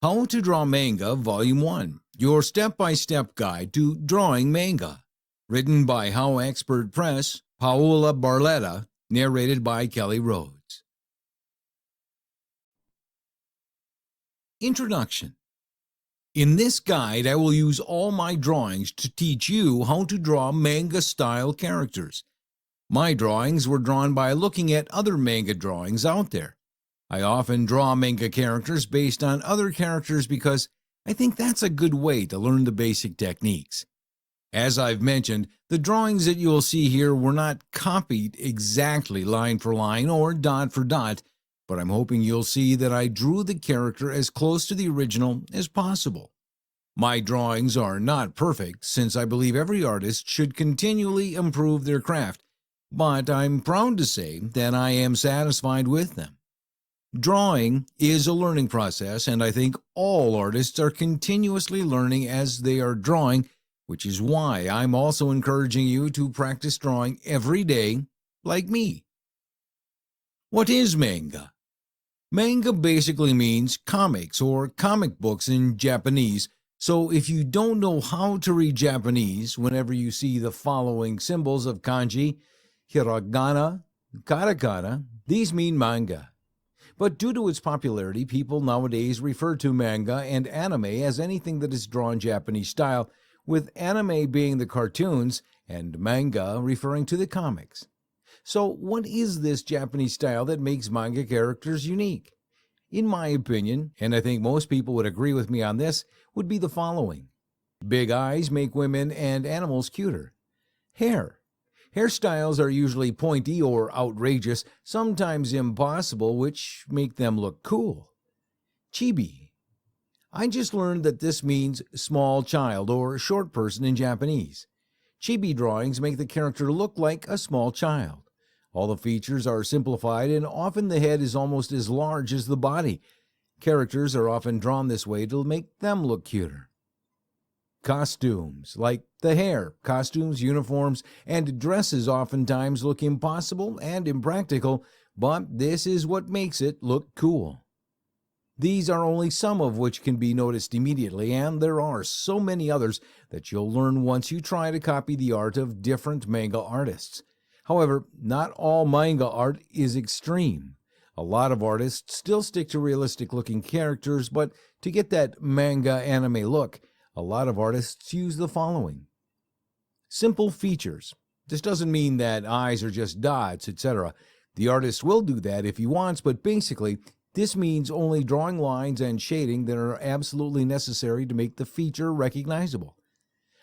How to Draw Manga Volume 1, your step-by-step guide to drawing manga. Written by HowExpert Press, Paola Barletta, narrated by Kelly Rhodes. Introduction. In this guide, I will use all my drawings to teach you how to draw manga-style characters. My drawings were drawn by looking at other manga drawings out there. I often draw manga characters based on other characters because I think that's a good way to learn the basic techniques. As I've mentioned, the drawings that you'll see here were not copied exactly line for line or dot for dot, but I'm hoping you'll see that I drew the character as close to the original as possible. My drawings are not perfect, since I believe every artist should continually improve their craft, but I'm proud to say that I am satisfied with them. Drawing is a learning process, and I think all artists are continuously learning as they are drawing, which is why I'm also encouraging you to practice drawing every day, like me. What is manga? Manga basically means comics or comic books in Japanese, so if you don't know how to read Japanese, whenever you see the following symbols of kanji, hiragana, katakana, these mean manga. But due to its popularity, people nowadays refer to manga and anime as anything that is drawn Japanese style, with anime being the cartoons and manga referring to the comics. So what is this Japanese style that makes manga characters unique? In my opinion, and I think most people would agree with me on this, would be the following. Big eyes make women and animals cuter. Hair. Hairstyles are usually pointy or outrageous, sometimes impossible, which make them look cool. Chibi. I just learned that this means small child or short person in Japanese. Chibi drawings make the character look like a small child. All the features are simplified and often the head is almost as large as the body. Characters are often drawn this way to make them look cuter. Costumes, like the hair, costumes, uniforms, and dresses oftentimes look impossible and impractical, but this is what makes it look cool. These are only some of which can be noticed immediately, and there are so many others that you'll learn once you try to copy the art of different manga artists. However, not all manga art is extreme. A lot of artists still stick to realistic-looking characters, but to get that manga anime look, a lot of artists use the following. Simple features. This doesn't mean that eyes are just dots, etc. The artist will do that if he wants, but basically, this means only drawing lines and shading that are absolutely necessary to make the feature recognizable.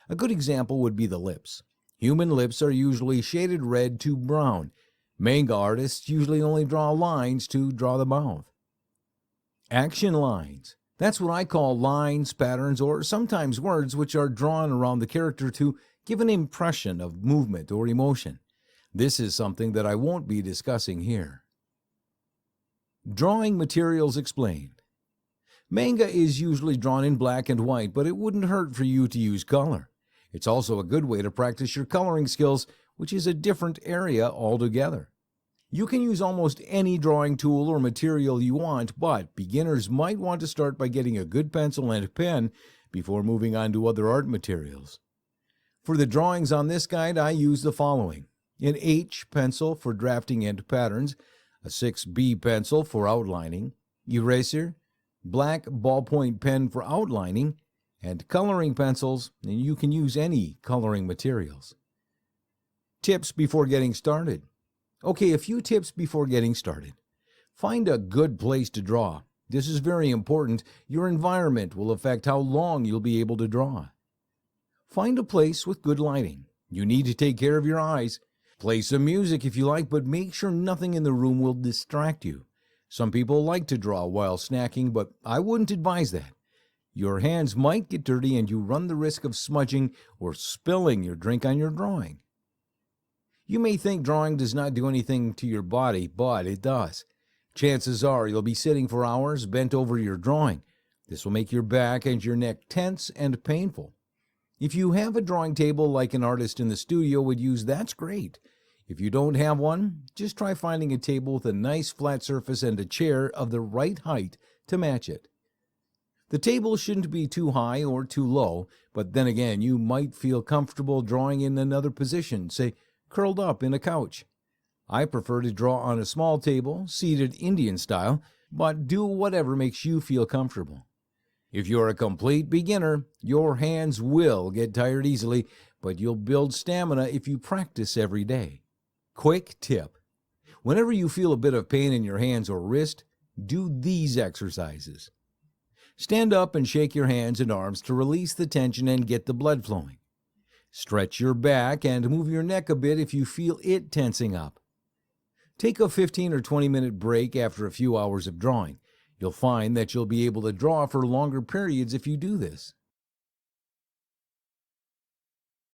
A good example would be the lips. Human lips are usually shaded red to brown. Manga artists usually only draw lines to draw the mouth. Action lines. That's what I call lines, patterns, or sometimes words which are drawn around the character to give an impression of movement or emotion. This is something that I won't be discussing here. Drawing materials explained. Manga is usually drawn in black and white, but it wouldn't hurt for you to use color. It's also a good way to practice your coloring skills, which is a different area altogether. You can use almost any drawing tool or material you want, but beginners might want to start by getting a good pencil and pen before moving on to other art materials. For the drawings on this guide, I use the following. An H pencil for drafting and patterns, a 6B pencil for outlining, eraser, black ballpoint pen for outlining, and coloring pencils, and you can use any coloring materials. Tips before getting started. Okay, a few tips before getting started. Find a good place to draw. This is very important. Your environment will affect how long you'll be able to draw. Find a place with good lighting. You need to take care of your eyes. Play some music if you like, but make sure nothing in the room will distract you. Some people like to draw while snacking, but I wouldn't advise that. Your hands might get dirty and you run the risk of smudging or spilling your drink on your drawing. You may think drawing does not do anything to your body, but it does. Chances are you'll be sitting for hours bent over your drawing. This will make your back and your neck tense and painful. If you have a drawing table like an artist in the studio would use, that's great. If you don't have one, just try finding a table with a nice flat surface and a chair of the right height to match it. The table shouldn't be too high or too low, but then again, you might feel comfortable drawing in another position, say curled up in a couch. I prefer to draw on a small table, seated Indian style, but do whatever makes you feel comfortable. If you're a complete beginner, your hands will get tired easily, but you'll build stamina if you practice every day. Quick tip: whenever you feel a bit of pain in your hands or wrist, do these exercises. Stand up and shake your hands and arms to release the tension and get the blood flowing. Stretch your back and move your neck a bit if you feel it tensing up. Take a 15 or 20-minute break after a few hours of drawing. You'll find that you'll be able to draw for longer periods if you do this.